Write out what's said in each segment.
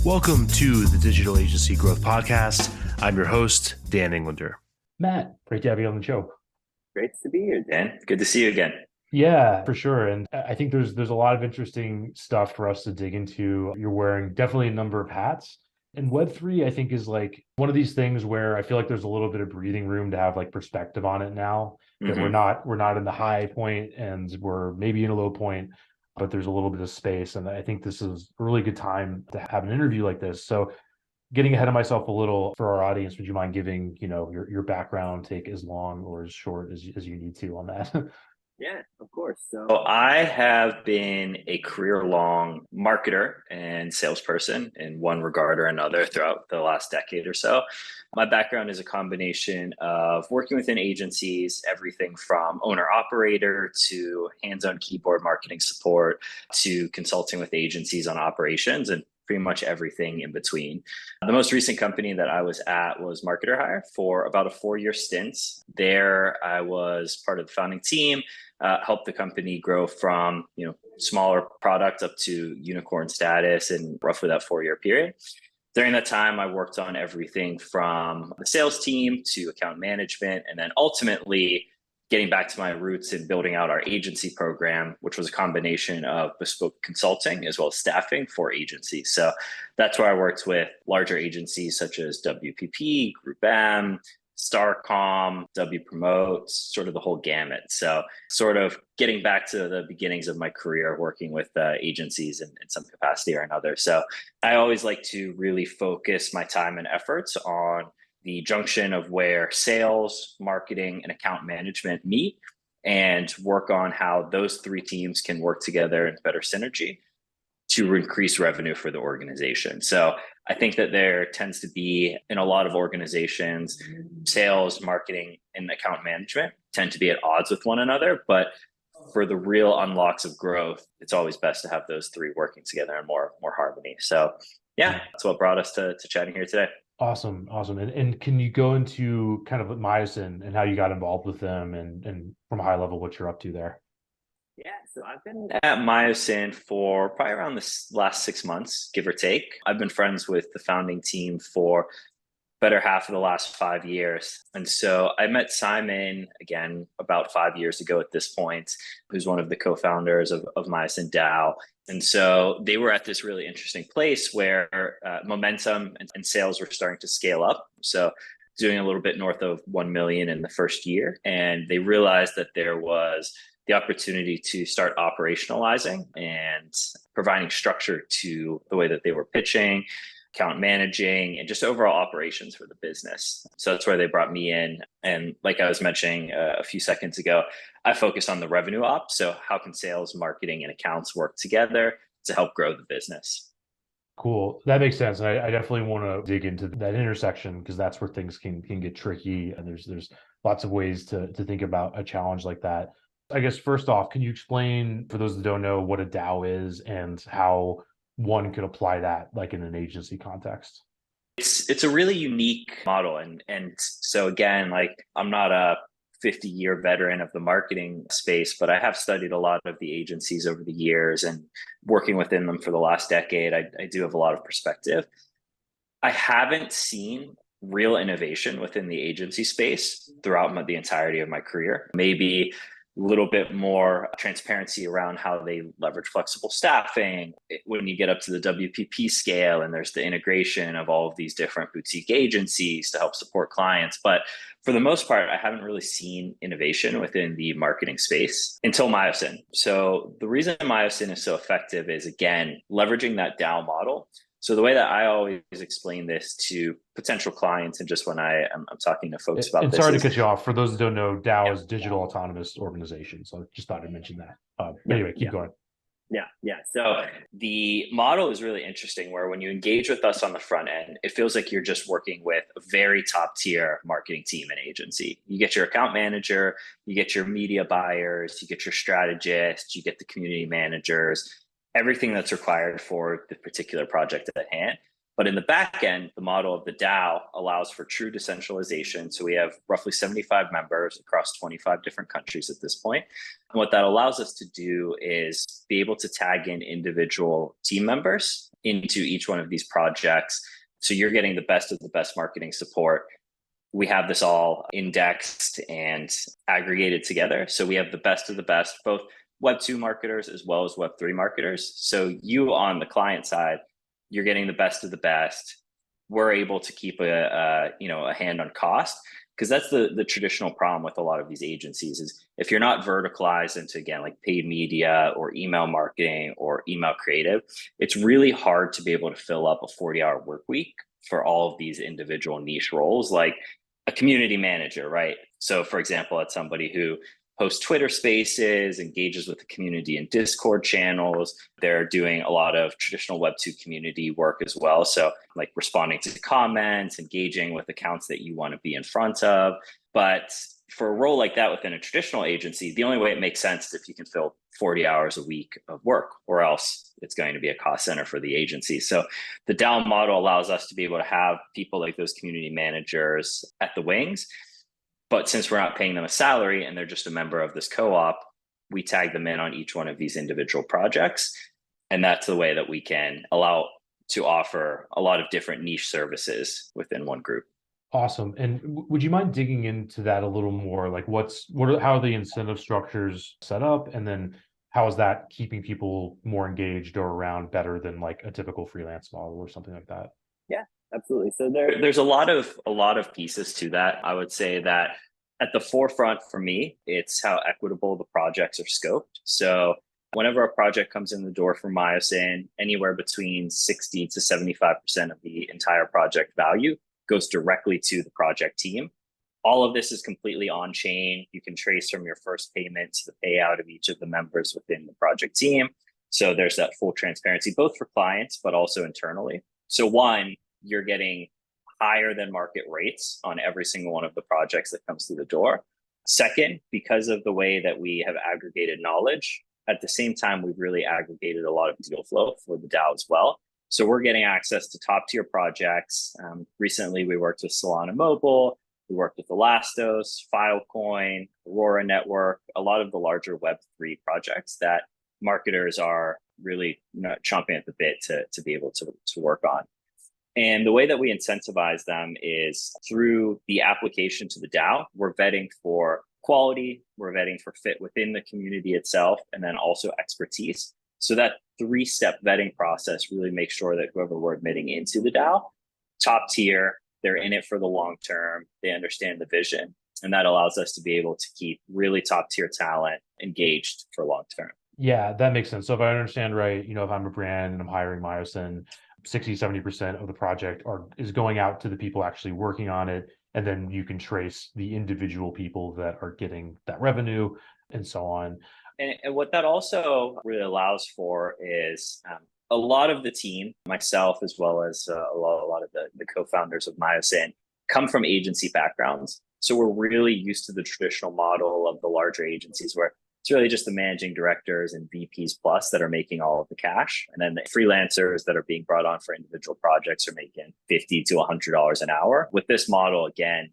Welcome to the Digital Agency Growth Podcast. I'm your host, Dan Englander. Matt, great to have you on the show. Great to be here, Dan. Good to see you again. Yeah, for sure. And I think there's a lot of interesting stuff for us to dig into. You're wearing definitely a number of hats. And Web3, I think, is like one of these things where I feel like there's a little bit of breathing room to have like perspective on it now. That we're not in the high point and we're maybe in a low point, but there's a little bit of space. And I think this is a really good time to have an interview like this. So getting ahead of myself a little for our audience, would you mind giving, your background, take as long or as short as you need to on that? Yeah, of course. So I have been a career-long marketer and salesperson in one regard or another throughout the last decade or so. My background is a combination of working within agencies, everything from owner-operator to hands-on keyboard marketing support to consulting with agencies on operations and pretty much everything in between. The most recent company that I was at was Marketer Hire for about a 4-year stint. There, I was part of the founding team, helped the company grow from smaller product up to unicorn status in roughly that 4-year period. During that time, I worked on everything from the sales team to account management, and then ultimately getting back to my roots in building out our agency program, which was a combination of bespoke consulting as well as staffing for agencies. So that's where I worked with larger agencies such as WPP, Group M, Starcom, W Promote, sort of the whole gamut. So sort of getting back to the beginnings of my career working with agencies in some capacity or another. So I always like to really focus my time and efforts on the junction of where sales, marketing, and account management meet and work on how those three teams can work together in better synergy to increase revenue for the organization. So I think that there tends to be, in a lot of organizations, sales, marketing, and account management tend to be at odds with one another. But for the real unlocks of growth, it's always best to have those three working together in more harmony. So yeah, that's what brought us to chatting here today. Awesome. And can you go into kind of Myosin and how you got involved with them and from a high level what you're up to there? Yeah, so I've been at Myosin for probably around the last 6 months, give or take. I've been friends with the founding team for better half of the last 5 years. And so I met Simon again about 5 years ago at this point, who's one of the co-founders of Myosin DAO. And so they were at this really interesting place where momentum and sales were starting to scale up. So doing a little bit north of 1 million in the first year. And they realized that there was the opportunity to start operationalizing and providing structure to the way that they were pitching, account managing, and just overall operations for the business. So that's where they brought me in. And like I was mentioning a few seconds ago, I focused on the revenue ops. So how can sales, marketing, and accounts work together to help grow the business? Cool. That makes sense. I definitely want to dig into that intersection because that's where things can get tricky. And there's lots of ways to think about a challenge like that. I guess first off, can you explain for those that don't know what a DAO is and how one could apply that like in an agency context? It's a really unique model. And so again, like I'm not a 50-year veteran of the marketing space, but I have studied a lot of the agencies over the years and working within them for the last decade. I do have a lot of perspective. I haven't seen real innovation within the agency space throughout the entirety of my career. Maybe a little bit more transparency around how they leverage flexible staffing. When you get up to the WPP scale and there's the integration of all of these different boutique agencies to help support clients. But for the most part, I haven't really seen innovation within the marketing space until Myosin. So the reason Myosin is so effective is, again, leveraging that DAO model. So the way that I always explain this to potential clients and just when I'm talking to folks about this. Sorry to cut you off. For those that don't know, DAO is Digital Autonomous Organization. So I just thought I'd mention that. Anyway, keep going. Yeah. So the model is really interesting where when you engage with us on the front end, it feels like you're just working with a very top tier marketing team and agency. You get your account manager, you get your media buyers, you get your strategists, you get the community managers, everything that's required for the particular project at hand. But in the back end, the model of the DAO allows for true decentralization. So we have roughly 75 members across 25 different countries at this point. And what that allows us to do is be able to tag in individual team members into each one of these projects. So you're getting the best of the best marketing support. We have this all indexed and aggregated together. So we have the best of the best, both Web2 marketers as well as Web3 marketers. So you on the client side, you're getting the best of the best. We're able to keep a hand on cost, because that's the traditional problem with a lot of these agencies is if you're not verticalized into, again, like paid media or email marketing or email creative, it's really hard to be able to fill up a 40-hour work week for all of these individual niche roles, like a community manager, right? So for example, it's somebody who hosts Twitter spaces, engages with the community in Discord channels. They're doing a lot of traditional Web2 community work as well. So like responding to comments, engaging with accounts that you want to be in front of. But for a role like that within a traditional agency, the only way it makes sense is if you can fill 40 hours a week of work, or else it's going to be a cost center for the agency. So the DAO model allows us to be able to have people like those community managers at the wings. But since we're not paying them a salary and they're just a member of this co-op, we tag them in on each one of these individual projects. And that's the way that we can allow to offer a lot of different niche services within one group. Awesome. And would you mind digging into that a little more? Like how are the incentive structures set up? And then how is that keeping people more engaged or around better than like a typical freelance model or something like that? Yeah, absolutely. So there's a lot of pieces to that. I would say that at the forefront for me, it's how equitable the projects are scoped. So whenever a project comes in the door for Myosin, anywhere between 60 to 75% of the entire project value goes directly to the project team. All of this is completely on chain. You can trace from your first payment to the payout of each of the members within the project team. So there's that full transparency, both for clients, but also internally. So one, you're getting higher than market rates on every single one of the projects that comes through the door. Second, because of the way that we have aggregated knowledge, at the same time, we've really aggregated a lot of deal flow for the DAO as well. So we're getting access to top tier projects. Recently, we worked with Solana Mobile. We worked with Elastos, Filecoin, Aurora Network, a lot of the larger Web3 projects that marketers are really chomping at the bit to be able to work on. And the way that we incentivize them is through the application to the DAO. We're vetting for quality, we're vetting for fit within the community itself, and then also expertise. So that 3-step vetting process really makes sure that whoever we're admitting into the DAO, top tier, they're in it for the long term, they understand the vision, and that allows us to be able to keep really top tier talent engaged for long term. Yeah, that makes sense. So if I understand right, if I'm a brand and I'm hiring Myosin, 60-70% of the project is going out to the people actually working on it. And then you can trace the individual people that are getting that revenue and so on. And what that also really allows for is a lot of the team, myself, as well as a lot of the co-founders of Myosin, come from agency backgrounds. So we're really used to the traditional model of the larger agencies where it's really just the managing directors and VPs plus that are making all of the cash. And then the freelancers that are being brought on for individual projects are making $50 to $100 an hour. With this model, again,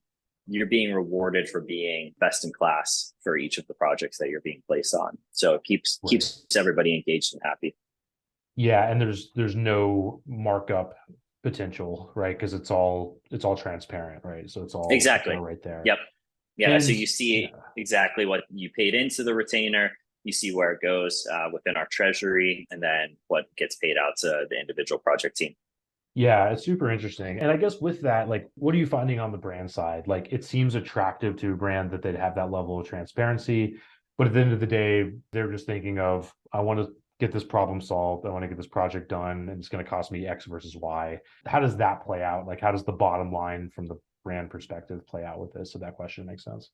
you're being rewarded for being best in class for each of the projects that you're being placed on. So it keeps everybody engaged and happy. Yeah, and there's no markup potential, right? Because it's all transparent, right? So it's all exactly right there. Yep. Yeah, and, so you see exactly what you paid into the retainer, you see where it goes within our treasury, and then what gets paid out to the individual project team. Yeah, it's super interesting. And I guess with that, like, what are you finding on the brand side? Like, it seems attractive to a brand that they'd have that level of transparency, but at the end of the day, they're just thinking of, I want to get this problem solved, I want to get this project done, and it's going to cost me X versus Y. How does that play out? Like, how does the bottom line from the brand perspective play out with this? So that question makes sense.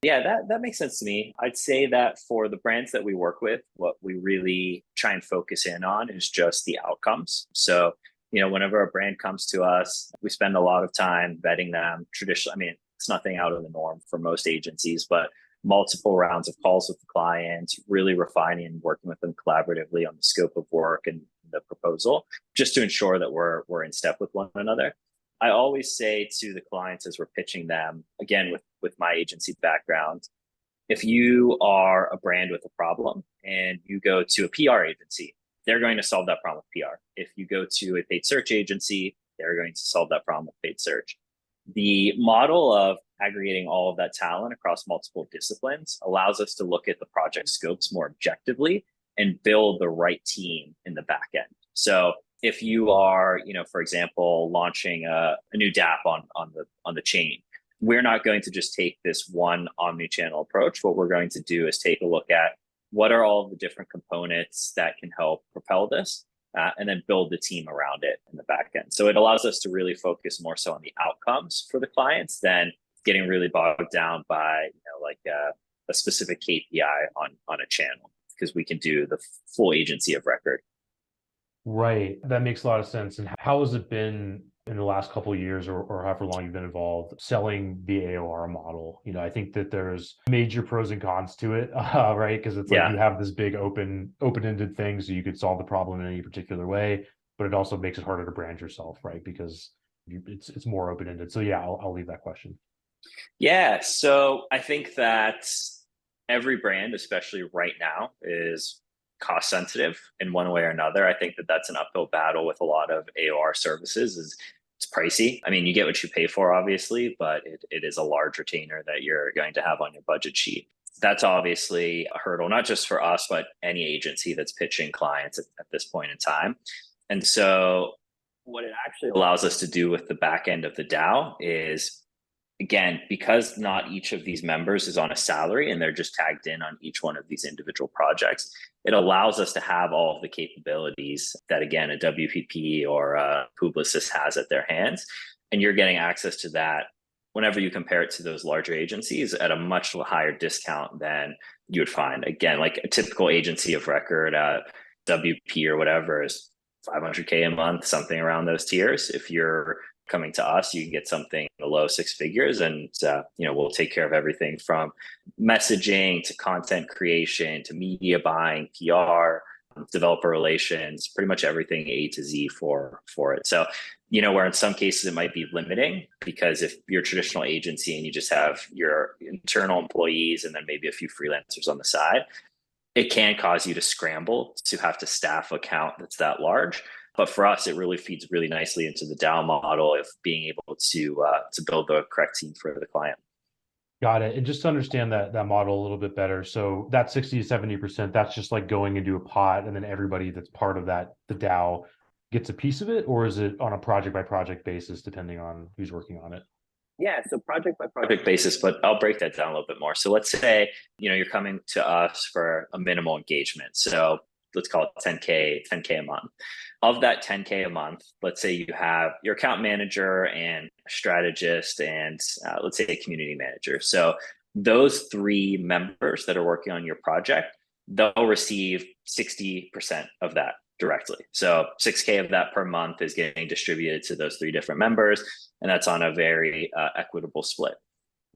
Yeah, that makes sense to me. I'd say that for the brands that we work with, what we really try and focus in on is just the outcomes. So, whenever a brand comes to us, we spend a lot of time vetting them. Traditionally, it's nothing out of the norm for most agencies, but multiple rounds of calls with the clients, really refining and working with them collaboratively on the scope of work and the proposal, just to ensure that we're in step with one another. I always say to the clients as we're pitching them, again, with my agency background, if you are a brand with a problem and you go to a PR agency, they're going to solve that problem with PR. If you go to a paid search agency, they're going to solve that problem with paid search. The model of aggregating all of that talent across multiple disciplines allows us to look at the project scopes more objectively and build the right team in the back end. So if you are, for example, launching a new DApp on the chain, we're not going to just take this one omni-channel approach. What we're going to do is take a look at what are all of the different components that can help propel this, and then build the team around it in the back end. So it allows us to really focus more so on the outcomes for the clients than getting really bogged down by a specific KPI on a channel, because we can do the full agency of record. Right. That makes a lot of sense. And how has it been in the last couple of years or however long you've been involved selling the AOR model? I think that there's major pros and cons to it, right? Because it's like you have this big open-ended thing, so you could solve the problem in any particular way, but it also makes it harder to brand yourself, right? Because it's more open-ended. So yeah, I'll leave that question. Yeah. So I think that every brand, especially right now, is cost sensitive in one way or another. I think that that's an uphill battle with a lot of AOR services. It's pricey. I mean, you get what you pay for, obviously, but it is a large retainer that you're going to have on your budget sheet. That's obviously a hurdle, not just for us, but any agency that's pitching clients at this point in time. And so what it actually allows us to do with the back end of the DAO is, again, because not each of these members is on a salary and they're just tagged in on each one of these individual projects, it allows us to have all of the capabilities that, again, a WPP or a Publicis has at their hands. And you're getting access to that whenever you compare it to those larger agencies at a much higher discount than you would find. Again, like a typical agency of record, WP or whatever, is $500K a month, something around those tiers. If you're coming to us, you can get something below six figures, and we'll take care of everything from messaging to content creation to media buying, PR, developer relations, pretty much everything A to Z for it. So, where in some cases it might be limiting, because if you're a traditional agency and you just have your internal employees and then maybe a few freelancers on the side, it can cause you to scramble to have to staff a account that's that large. But for us, it really feeds really nicely into the DAO model of being able to build the correct team for the client. Got it. And just to understand that model a little bit better. So that 60 to 70%, that's just like going into a pot, and then everybody that's part of that, the DAO, gets a piece of it, or is it on a project by project basis, depending on who's working on it? Yeah, so project by project basis, but I'll break that down a little bit more. So let's say, you're coming to us for a minimal engagement. So let's call it 10K a month. Of that 10K a month, let's say you have your account manager and a strategist and let's say a community manager. So those three members that are working on your project, they'll receive 60% of that directly. So 6K of that per month is getting distributed to those three different members, and that's on a very equitable split.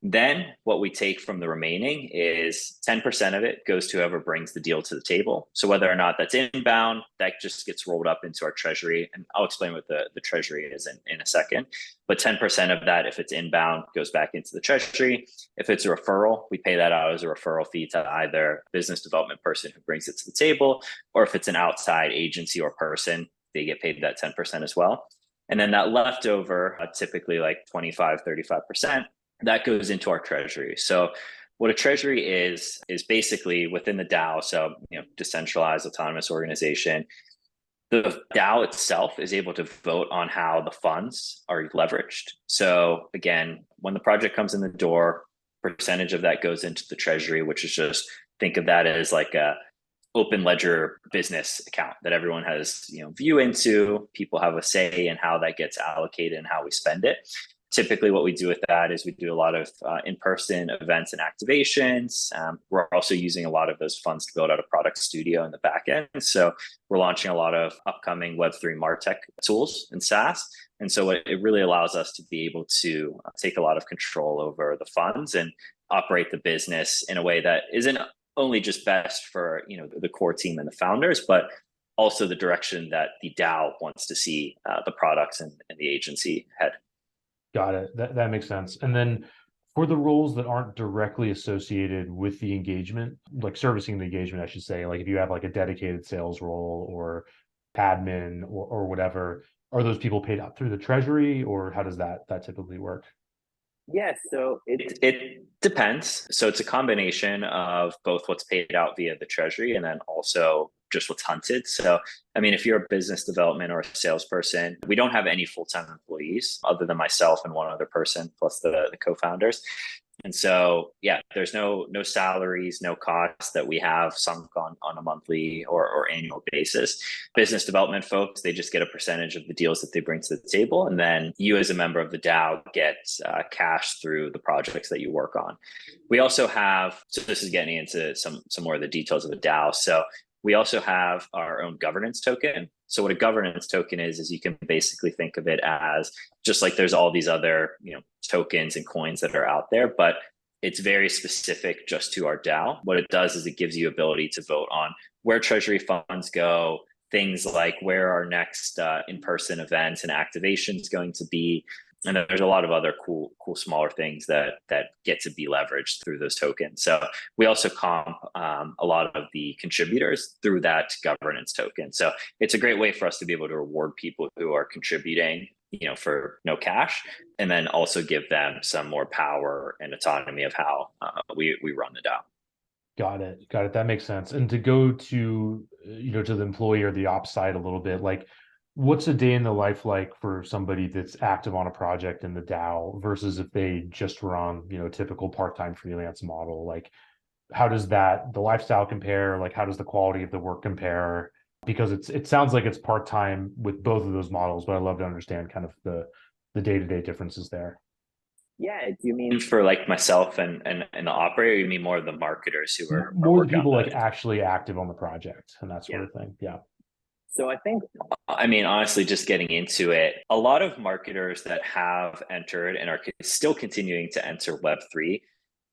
Then what we take from the remaining is 10% of it goes to whoever brings the deal to the table. So whether or not that's inbound, that just gets rolled up into our treasury. And I'll explain what the treasury is in a second. But 10% of that, if it's inbound, goes back into the treasury. If it's a referral, we pay that out as a referral fee to either a business development person who brings it to the table, or if it's an outside agency or person, they get paid that 10% as well. And then that leftover, typically like 25, 35%, that goes into our treasury. So what a treasury is basically within the DAO, so Decentralized Autonomous Organization, the DAO itself is able to vote on how the funds are leveraged. So again, when the project comes in the door, percentage of that goes into the treasury, which is just, think of that as like a open ledger business account that everyone has view into. People have a say in how that gets allocated and how we spend it. Typically, what we do with that is we do a lot of in-person events and activations. We're also using a lot of those funds to build out a product studio in the back end. So we're launching a lot of upcoming Web3 MarTech tools and SaaS. And so it really allows us to be able to take a lot of control over the funds and operate the business in a way that isn't only just best for the core team and the founders, but also the direction that the DAO wants to see the products and the agency head. Got it. That makes sense. And then for the roles that aren't directly associated with the engagement, like servicing the engagement, I should say, like if you have like a dedicated sales role or admin or whatever, are those people paid out through the treasury, or how does that typically work? Yes, so it depends. So it's a combination of both what's paid out via the treasury and then also just what's hunted. So, I mean, if you're a business development or a salesperson, we don't have any full-time employees other than myself and one other person plus the co-founders. And so, yeah, there's no salaries, no costs that we have sunk on a monthly or annual basis. Business development folks, they just get a percentage of the deals that they bring to the table. And then you as a member of the DAO get cash through the projects that you work on. We also have, so this is getting into some more of the details of the DAO. So we also have our own governance token. So what a governance token is you can basically think of it as just like there's all these other, tokens and coins that are out there, but it's very specific just to our DAO. What it does is it gives you ability to vote on where treasury funds go, things like where our next in-person events and activations going to be. And there's a lot of other cool smaller things that get to be leveraged through those tokens. So we also comp a lot of the contributors through that governance token. So it's a great way for us to be able to reward people who are contributing, for no cash, and then also give them some more power and autonomy of how we run the DAO. Got it. That makes sense. And to go to, to the employee or the ops side a little bit, like what's a day in the life like for somebody that's active on a project in the DAO versus if they just run, typical part-time freelance model? Like, how does the lifestyle compare? Like, how does the quality of the work compare? Because it sounds like it's part-time with both of those models, but I'd love to understand kind of the day-to-day differences there. Yeah, do you mean for like myself and the operator, or you mean more of the marketers who are more the people like actually active on the project and that sort of thing? Yeah. So I mean, honestly, just getting into it, a lot of marketers that have entered and are still continuing to enter Web3,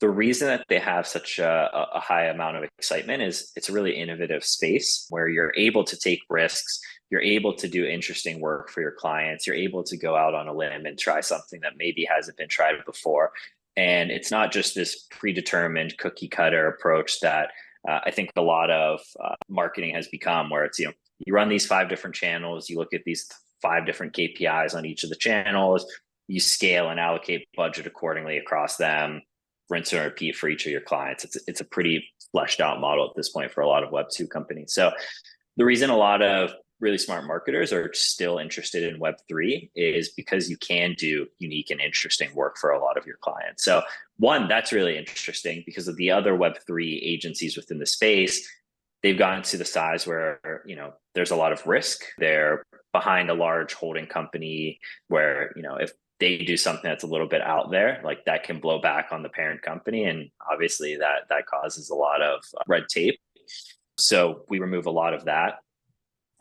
the reason that they have such a high amount of excitement is it's a really innovative space where you're able to take risks, you're able to do interesting work for your clients, you're able to go out on a limb and try something that maybe hasn't been tried before. And it's not just this predetermined cookie cutter approach that I think a lot of marketing has become, where it's, you run these 5 different channels, you look at these 5 different KPIs on each of the channels, you scale and allocate budget accordingly across them, rinse and repeat for each of your clients. It's a pretty fleshed out model at this point for a lot of Web2 companies. So the reason a lot of really smart marketers are still interested in Web3 is because you can do unique and interesting work for a lot of your clients. So one, that's really interesting because of the other Web3 agencies within the space. They've gotten to the size where, there's a lot of risk. They're behind a large holding company where, if they do something that's a little bit out there, like that can blow back on the parent company. And obviously that causes a lot of red tape. So we remove a lot of that.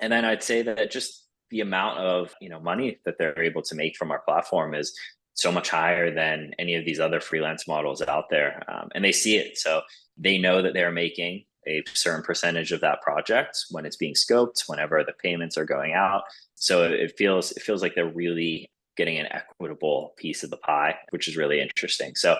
And then I'd say that just the amount of, money that they're able to make from our platform is so much higher than any of these other freelance models out there. And they see it. So they know that they're making a certain percentage of that project when it's being scoped, whenever the payments are going out. So it feels like they're really getting an equitable piece of the pie, which is really interesting. So,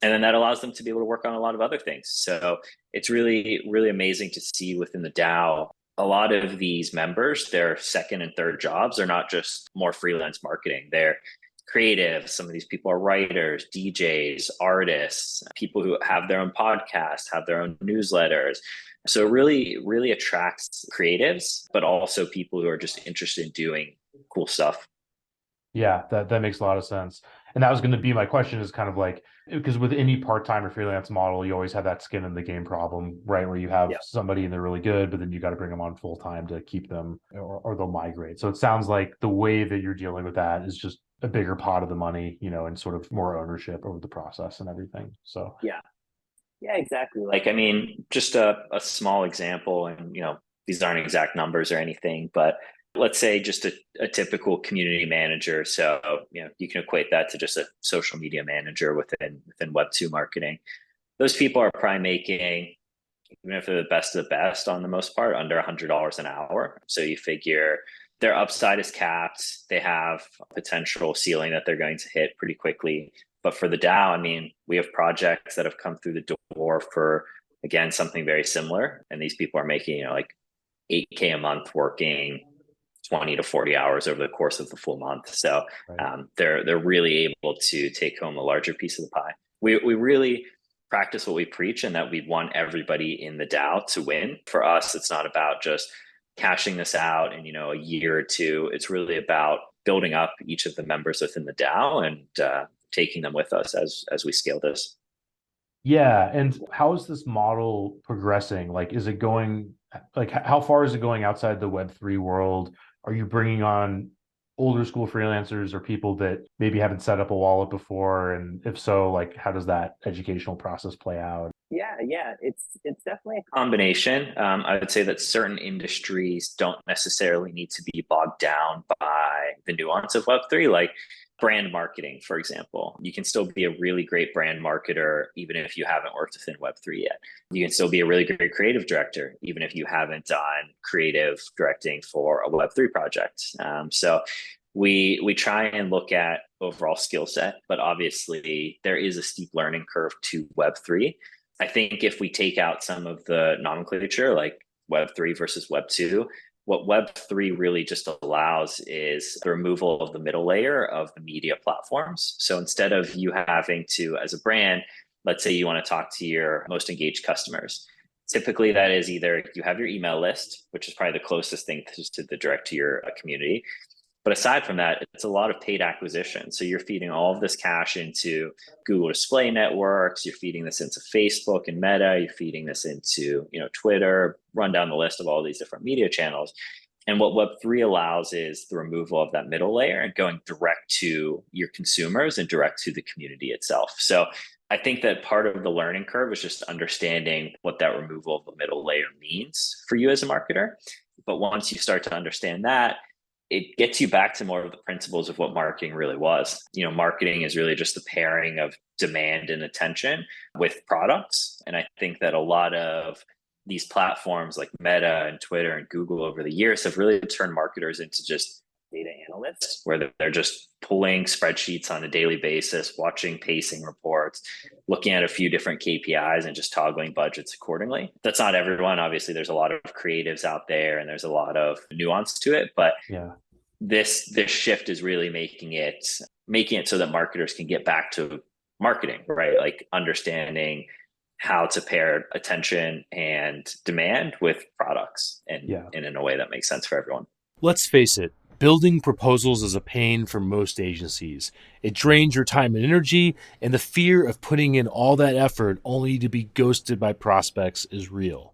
and then that allows them to be able to work on a lot of other things. So it's really, really amazing to see within the DAO, a lot of these members, their second and third jobs are not just more freelance marketing. They're creative. Some of these people are writers, DJs, artists, people who have their own podcasts, have their own newsletters. So it really, really attracts creatives, but also people who are just interested in doing cool stuff. Yeah, that makes a lot of sense. And that was going to be my question, is kind of like, because with any part-time or freelance model, you always have that skin in the game problem, right? Where you have somebody and they're really good, but then you got to bring them on full time to keep them, or they'll migrate. So it sounds like the way that you're dealing with that is just a bigger pot of the money, and sort of more ownership over the process and everything. So yeah, exactly. Like, I mean, just a small example, and these aren't exact numbers or anything, but let's say just a typical community manager. So, you can equate that to just a social media manager within Web2 marketing. Those people are probably making even if they're the best of the best on the most part, under $100 an hour. So you figure their upside is capped. They have a potential ceiling that they're going to hit pretty quickly. But for the DAO, I mean, we have projects that have come through the door for, again, something very similar. And these people are making, like 8K a month working 20 to 40 hours over the course of the full month. So they're really able to take home a larger piece of the pie. We really practice what we preach, and that we want everybody in the DAO to win. For us, it's not about just cashing this out in a year or two. It's really about building up each of the members within the DAO and taking them with us as we scale this. Yeah. And how is this model progressing? Like, is it going, like, how far is it going outside the Web3 world? Are you bringing on older school freelancers or people that maybe haven't set up a wallet before? And if so, like, how does that educational process play out? Yeah, it's definitely a combination. I would say that certain industries don't necessarily need to be bogged down by the nuance of Web3, like brand marketing, for example. You can still be a really great brand marketer even if you haven't worked within Web3 yet. You can still be a really great creative director even if you haven't done creative directing for a Web3 project. So we try and look at overall skill set, but obviously there is a steep learning curve to Web3. I think if we take out some of the nomenclature like Web3 versus Web2, what Web3 really just allows is the removal of the middle layer of the media platforms. So instead of you having to, as a brand, let's say you want to talk to your most engaged customers, typically that is either you have your email list, which is probably the closest thing to the direct to your community. But aside from that, it's a lot of paid acquisition. So you're feeding all of this cash into Google display networks. You're feeding this into Facebook and Meta. You're feeding this into, Twitter, run down the list of all these different media channels. And what Web3 allows is the removal of that middle layer and going direct to your consumers and direct to the community itself. So I think that part of the learning curve is just understanding what that removal of the middle layer means for you as a marketer. But once you start to understand that, it gets you back to more of the principles of what marketing really was. Marketing is really just the pairing of demand and attention with products. And I think that a lot of these platforms like Meta and Twitter and Google over the years have really turned marketers into just data analysts, where they're just pulling spreadsheets on a daily basis, watching pacing reports, looking at a few different KPIs and just toggling budgets accordingly. That's not everyone. Obviously, there's a lot of creatives out there and there's a lot of nuance to it, but this shift is really making it so that marketers can get back to marketing, right? Like understanding how to pair attention and demand with products and in a way that makes sense for everyone. Let's face it, building proposals is a pain for most agencies. It drains your time and energy, and the fear of putting in all that effort only to be ghosted by prospects is real.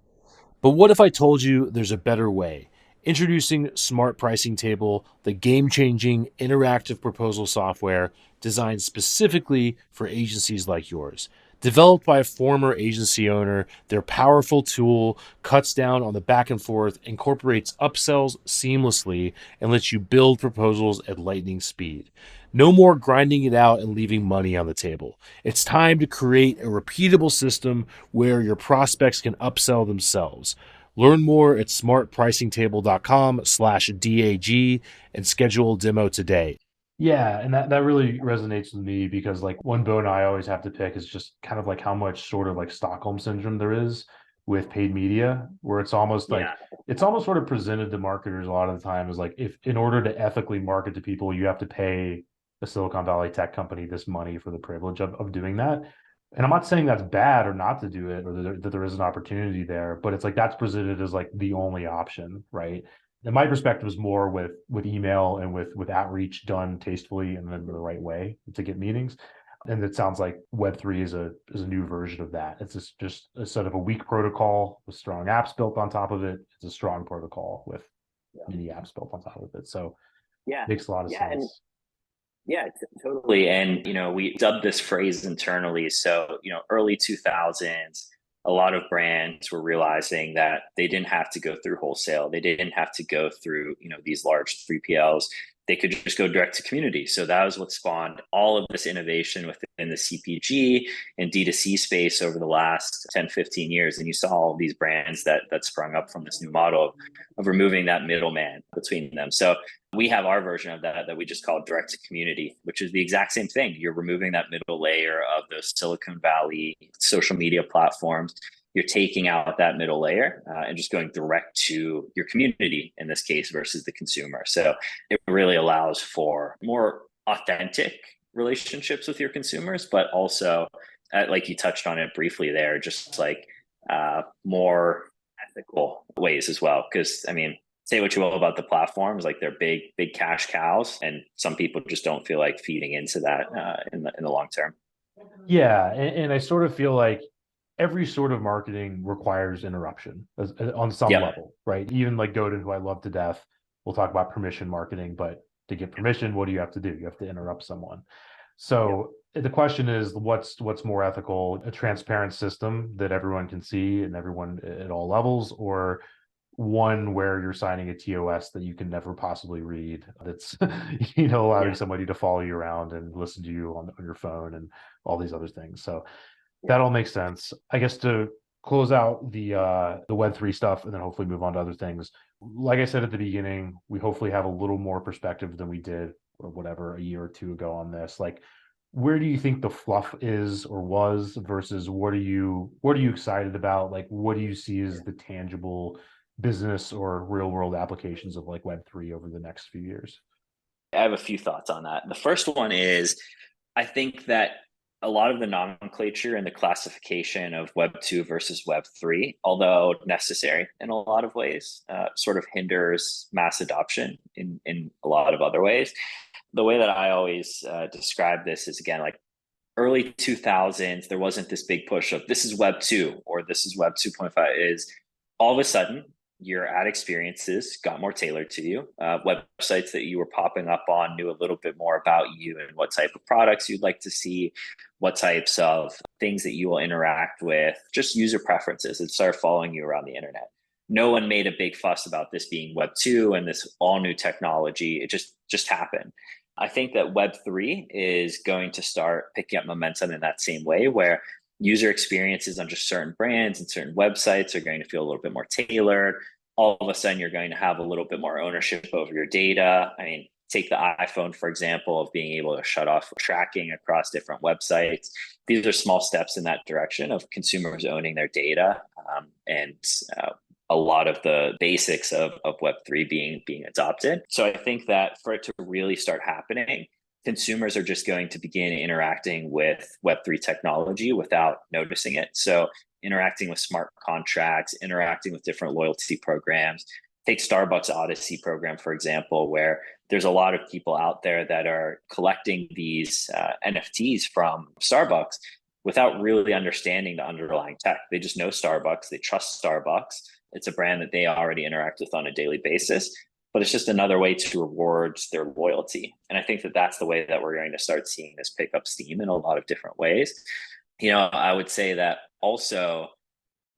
But what if I told you there's a better way? Introducing Smart Pricing Table, the game-changing interactive proposal software designed specifically for agencies like yours. Developed by a former agency owner, their powerful tool cuts down on the back and forth, incorporates upsells seamlessly, and lets you build proposals at lightning speed. No more grinding it out and leaving money on the table. It's time to create a repeatable system where your prospects can upsell themselves. Learn more at smartpricingtable.com/DAG and schedule a demo today. Yeah, and that really resonates with me because like one bone I always have to pick is just kind of like how much sort of like Stockholm syndrome there is with paid media, where it's almost like it's almost sort of presented to marketers a lot of the time as like, if in order to ethically market to people, you have to pay a Silicon Valley tech company this money for the privilege of doing that. And I'm not saying that's bad or not to do it, or that there is an opportunity there, but it's like that's presented as like the only option, right? And my perspective is more with email and with outreach done tastefully and then the right way to get meetings. And it sounds like Web3 is a new version of that. It's just instead of a weak protocol with strong apps built on top of it, it's a strong protocol with many apps built on top of it. So it makes a lot of sense. Totally. And, we dubbed this phrase internally. So, early 2000s, a lot of brands were realizing that they didn't have to go through wholesale. They didn't have to go through, these large 3PLs. they could just go direct to community. So that was what spawned all of this innovation within the CPG and D2C space over the last 10, 15 years. And you saw all these brands that sprung up from this new model of removing that middleman between them. So we have our version of that we just call direct to community, which is the exact same thing. You're removing that middle layer of those Silicon Valley social media platforms. You're taking out that middle layer and just going direct to your community in this case versus the consumer. So it really allows for more authentic relationships with your consumers, but also, like you touched on it briefly there, just like more ethical ways as well. Because I mean, say what you will about the platforms, like they're big cash cows, and some people just don't feel like feeding into that in the long term. Yeah, and I sort of feel like every sort of marketing requires interruption on some Yep. level, right? Even like Godin, who I love to death, we'll talk about permission marketing, but to get permission, what do you have to do? You have to interrupt someone. So the question is, what's more ethical? A transparent system that everyone can see and everyone at all levels, or one where you're signing a TOS that you can never possibly read, that's allowing somebody to follow you around and listen to you on your phone and all these other things. So that all makes sense. I guess to close out the Web3 stuff and then hopefully move on to other things. Like I said at the beginning, we hopefully have a little more perspective than we did or whatever a year or two ago on this. Like, where do you think the fluff is or was versus what are you excited about? Like, what do you see as the tangible business or real world applications of like Web3 over the next few years? I have a few thoughts on that. The first one is, I think that a lot of the nomenclature and the classification of Web 2 versus Web 3, although necessary in a lot of ways, sort of hinders mass adoption in a lot of other ways. The way that I always describe this is, again, like early 2000s, there wasn't this big push of this is Web 2 or this is Web 2.5. Is all of a sudden your ad experiences got more tailored to you. Websites that you were popping up on knew a little bit more about you and what type of products you'd like to see, what types of things that you will interact with, just user preferences. It started following you around the internet. No one made a big fuss about this being Web 2 and this all new technology. It just happened. I think that Web 3 is going to start picking up momentum in that same way, where user experiences on just certain brands and certain websites are going to feel a little bit more tailored. All of a sudden, you're going to have a little bit more ownership over your data. I mean, take the iPhone, for example, of being able to shut off tracking across different websites. These are small steps in that direction of consumers owning their data and a lot of the basics of Web3 being adopted. So I think that for it to really start happening, consumers are just going to begin interacting with Web3 technology without noticing it. So interacting with smart contracts, interacting with different loyalty programs. Take Starbucks Odyssey program, for example, where there's a lot of people out there that are collecting these NFTs from Starbucks without really understanding the underlying tech. They just know Starbucks, they trust Starbucks. It's a brand that they already interact with on a daily basis, but it's just another way to reward their loyalty. And I think that that's the way that we're going to start seeing this pick up steam in a lot of different ways. I would say that also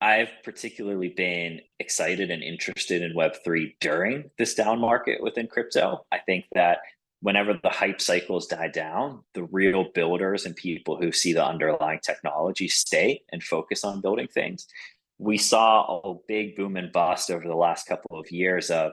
I've particularly been excited and interested in Web3 during this down market within crypto. I think that whenever the hype cycles die down, the real builders and people who see the underlying technology stay and focus on building things. We saw a big boom and bust over the last couple of years of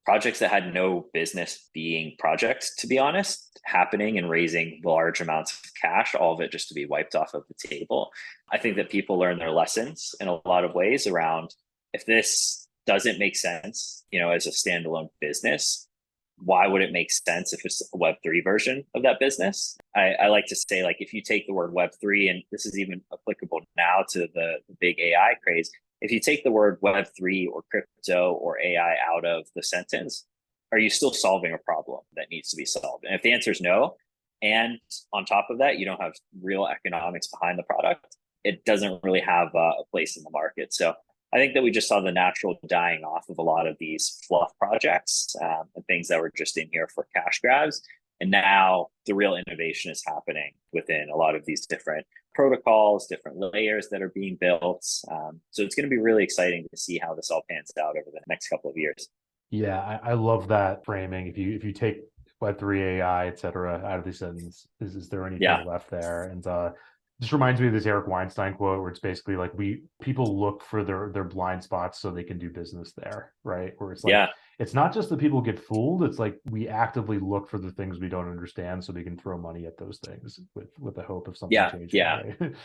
projects that had no business being projects, to be honest, happening and raising large amounts of cash, all of it just to be wiped off of the table. I think that people learn their lessons in a lot of ways around, if this doesn't make sense, as a standalone business, why would it make sense if it's a Web3 version of that business? I like to say, like, if you take the word Web3, and this is even applicable now to the big AI craze, if you take the word Web3 or crypto or AI out of the sentence, are you still solving a problem that needs to be solved? And if the answer is no, and on top of that, you don't have real economics behind the product, it doesn't really have a place in the market. So I think that we just saw the natural dying off of a lot of these fluff projects and things that were just in here for cash grabs. And now the real innovation is happening within a lot of these different protocols, different layers that are being built. So it's going to be really exciting to see how this all pans out over the next couple of years. Yeah, I love that framing. If you take Web3, AI, et cetera, out of these sentence? Is there Yeah. anything left there? And this reminds me of this Eric Weinstein quote where it's basically like people look for their blind spots so they can do business there, right? Where it's like Yeah. it's not just that people get fooled, it's like we actively look for the things we don't understand so we can throw money at those things with the hope of something Yeah. changing, Yeah. right?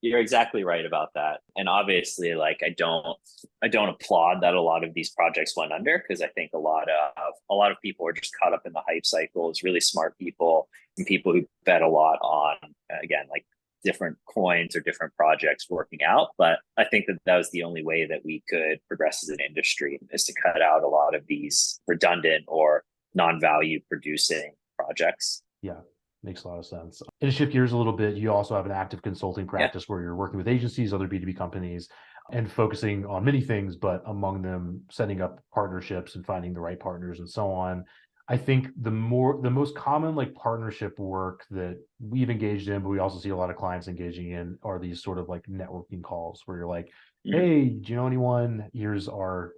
You're exactly right about that. And obviously, like I don't applaud that a lot of these projects went under, because I think a lot of people are just caught up in the hype cycles, really smart people and people who bet a lot on, again, like different coins or different projects working out. But I think that that was the only way that we could progress as an industry, is to cut out a lot of these redundant or non-value producing projects. Yeah, makes a lot of sense. And to shift gears a little bit, you also have an active consulting Yeah. practice where you're working with agencies, other B2B companies, and focusing on many things, but among them, setting up partnerships and finding the right partners and so on. I think the most common like partnership work that we've engaged in, but we also see a lot of clients engaging in, are these sort of like networking calls where you're like, Mhm. hey, do you know anyone? Here's our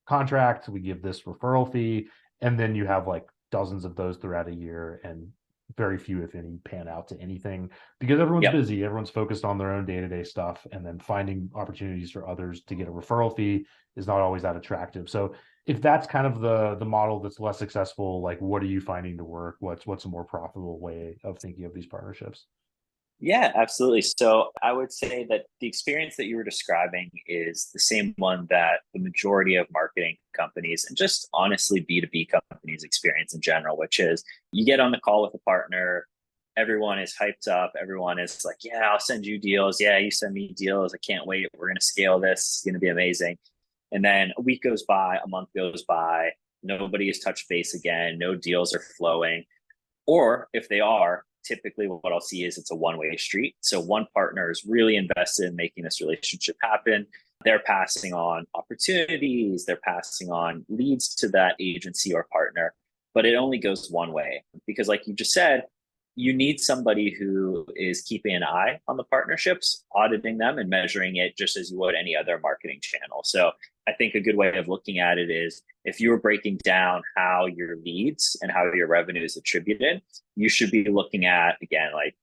contract. We give this referral fee. And then you have like dozens of those throughout a year, and very few, if any, pan out to anything because everyone's Yep. busy. Everyone's focused on their own day-to-day stuff. And then finding opportunities for others to get a referral fee is not always that attractive. So if that's kind of the model that's less successful, like what are you finding to work? What's a more profitable way of thinking of these partnerships? Yeah, absolutely. So I would say that the experience that you were describing is the same one that the majority of marketing companies and just honestly B2B companies experience in general, which is you get on the call with a partner, everyone is hyped up, everyone is like, yeah, I'll send you deals. Yeah, you send me deals. I can't wait. We're going to scale this. It's going to be amazing. And then a week goes by, a month goes by, nobody has touched base again, no deals are flowing. Or if they are, typically what I'll see is it's a one-way street. So one partner is really invested in making this relationship happen. They're passing on opportunities, they're passing on leads to that agency or partner, but it only goes one way. Because, like you just said, you need somebody who is keeping an eye on the partnerships, auditing them, and measuring it just as you would any other marketing channel. So I think a good way of looking at it is, if you were breaking down how your leads and how your revenue is attributed, you should be looking at, again, like,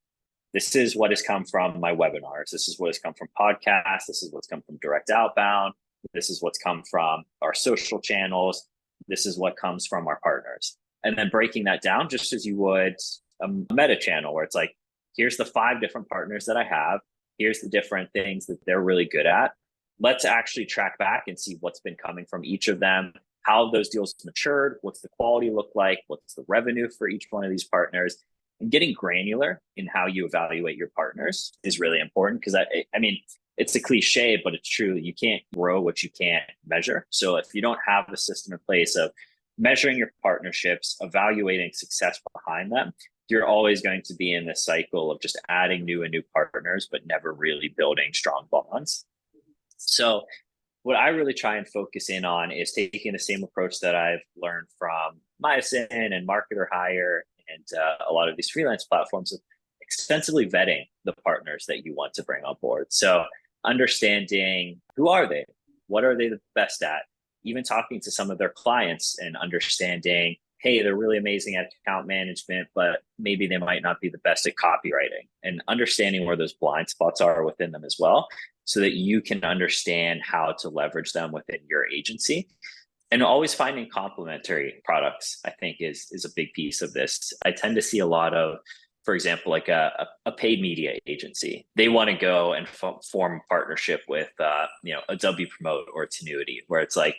this is what has come from my webinars. This is what has come from podcasts. This is what's come from direct outbound. This is what's come from our social channels. This is what comes from our partners. And then breaking that down just as you would a meta channel, where it's like, here's the 5 different partners that I have. Here's the different things that they're really good at. Let's actually track back and see what's been coming from each of them, how those deals matured, what's the quality look like, what's the revenue for each one of these partners. And getting granular in how you evaluate your partners is really important, because I mean, it's a cliche, but it's true. You can't grow what you can't measure. So if you don't have a system in place of measuring your partnerships, evaluating success behind them, you're always going to be in this cycle of just adding new and new partners, but never really building strong bonds. So what I really try and focus in on is taking the same approach that I've learned from Myosin and Marketer Hire and a lot of these freelance platforms, of extensively vetting the partners that you want to bring on board. So understanding, who are they? What are they the best at? Even talking to some of their clients and understanding, hey, they're really amazing at account management, but maybe they might not be the best at copywriting, and understanding where those blind spots are within them as well, so that you can understand how to leverage them within your agency. And always finding complementary products, I think, is a big piece of this. I tend to see a lot of, for example, like a paid media agency. They want to go and form a partnership with, a W Promote or Tenuity, where it's like,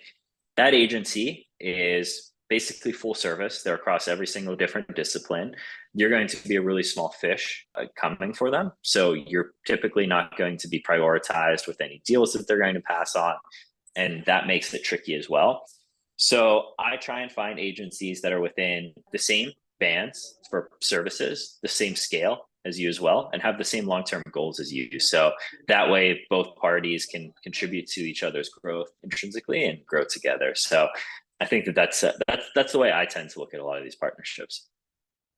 that agency is basically full service. They're across every single different discipline. You're going to be a really small fish coming for them. So you're typically not going to be prioritized with any deals that they're going to pass on. And that makes it tricky as well. So I try and find agencies that are within the same bands for services, the same scale as you as well, and have the same long-term goals as you. So that way both parties can contribute to each other's growth intrinsically and grow together. So I think that's the way I tend to look at a lot of these partnerships.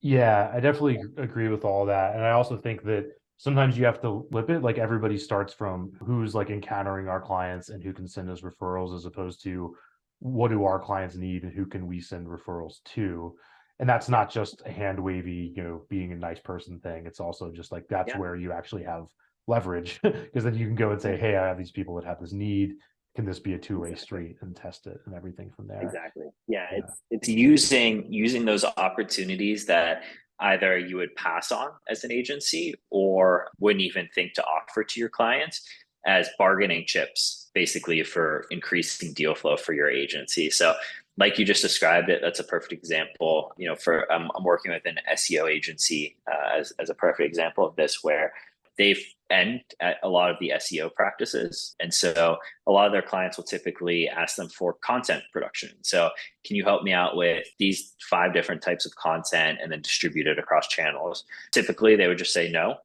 Yeah, I definitely agree with all that. And I also think that sometimes you have to flip it. Like everybody starts from who's like encountering our clients and who can send us referrals, as opposed to what do our clients need and who can we send referrals to. And that's not just a hand wavy, being a nice person thing. It's also just like that's Yeah, where you actually have leverage because then you can go and say, hey, I have these people that have this need. Can this be a two-way exactly. street, and test it and everything from there? Exactly. Yeah, Yeah. it's using those opportunities that either you would pass on as an agency or wouldn't even think to offer to your clients as bargaining chips, basically for increasing deal flow for your agency. So, like you just described it, that's a perfect example. For I'm working with an SEO agency as a perfect example of this, where they've end at a lot of the SEO practices. And so a lot of their clients will typically ask them for content production. So can you help me out with these 5 different types of content and then distribute it across channels? Typically, they would just say no.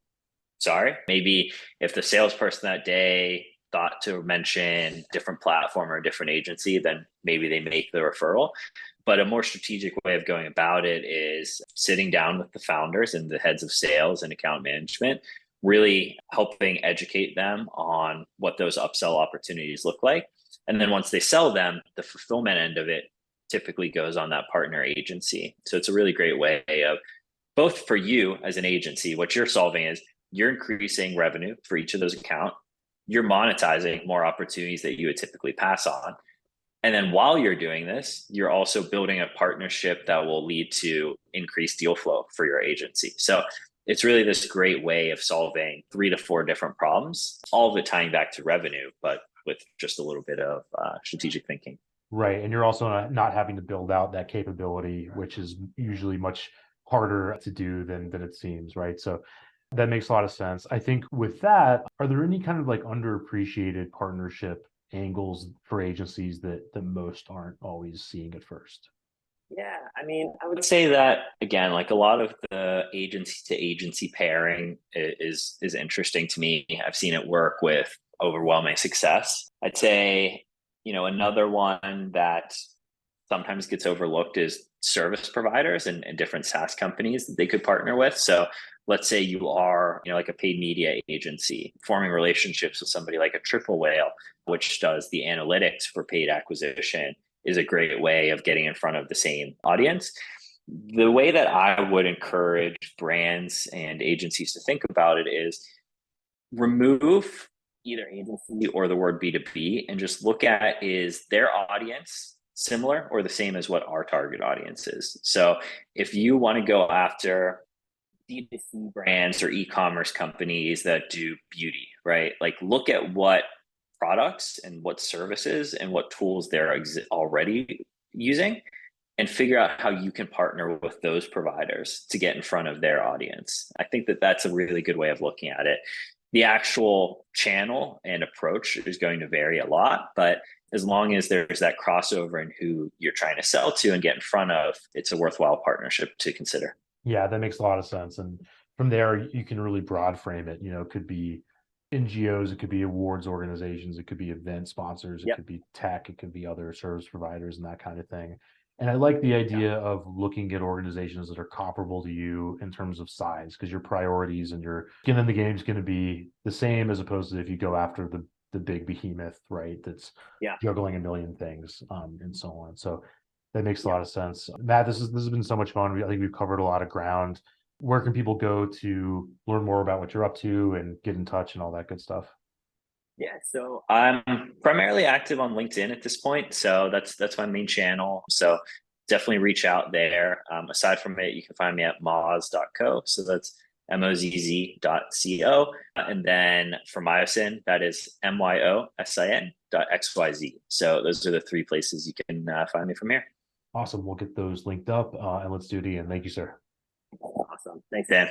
Sorry. Maybe if the salesperson that day thought to mention different platform or a different agency, then maybe they make the referral. But a more strategic way of going about it is sitting down with the founders and the heads of sales and account management, really helping educate them on what those upsell opportunities look like. And then once they sell them, the fulfillment end of it typically goes on that partner agency. So it's a really great way of both for you as an agency, what you're solving is you're increasing revenue for each of those accounts. You're monetizing more opportunities that you would typically pass on. And then while you're doing this, you're also building a partnership that will lead to increased deal flow for your agency. So it's really this great way of solving 3 to 4 different problems, all of it tying back to revenue, but with just a little bit of strategic thinking. Right. And you're also not having to build out that capability, which is usually much harder to do than it seems, right? So that makes a lot of sense. I think with that, are there any kind of like underappreciated partnership angles for agencies that most aren't always seeing at first? Yeah, I mean, I would say that again, like a lot of the agency to agency pairing is interesting to me. I've seen it work with overwhelming success. I'd say, another one that sometimes gets overlooked is service providers and different SaaS companies that they could partner with. So let's say you are, like a paid media agency, forming relationships with somebody like a Triple Whale, which does the analytics for paid acquisition, is a great way of getting in front of the same audience. The way that I would encourage brands and agencies to think about it is remove either agency or the word B2B and just look at, is their audience similar or the same as what our target audience is? So if you want to go after D2C brands or e-commerce companies that do beauty, right? Like look at what products and what services and what tools they're already using and figure out how you can partner with those providers to get in front of their audience. I think that that's a really good way of looking at it. The actual channel and approach is going to vary a lot, but as long as there's that crossover in who you're trying to sell to and get in front of, it's a worthwhile partnership to consider. Yeah, that makes a lot of sense. And from there, you can really broad frame it. It could be NGOs, it could be awards organizations, it could be event sponsors, it Yep. could be tech, it could be other service providers and that kind of thing. And I like the idea of looking at organizations that are comparable to you in terms of size, because your priorities and your skin in the game is going to be the same, as opposed to if you go after the big behemoth, right? That's juggling a million things and so on. So that makes a lot of sense. Matt, this has been so much fun. I think we've covered a lot of ground. Where can people go to learn more about what you're up to and get in touch and all that good stuff? Yeah, so I'm primarily active on LinkedIn at this point. So that's my main channel. So definitely reach out there. Aside from it, you can find me at moz.co. So that's MOZZ.co. And then for Myosin, that is MYOSIN.XYZ. So those are the 3 places you can find me from here. Awesome. We'll get those linked up and let's do it again. Thank you, sir. Awesome. Thanks, Dan.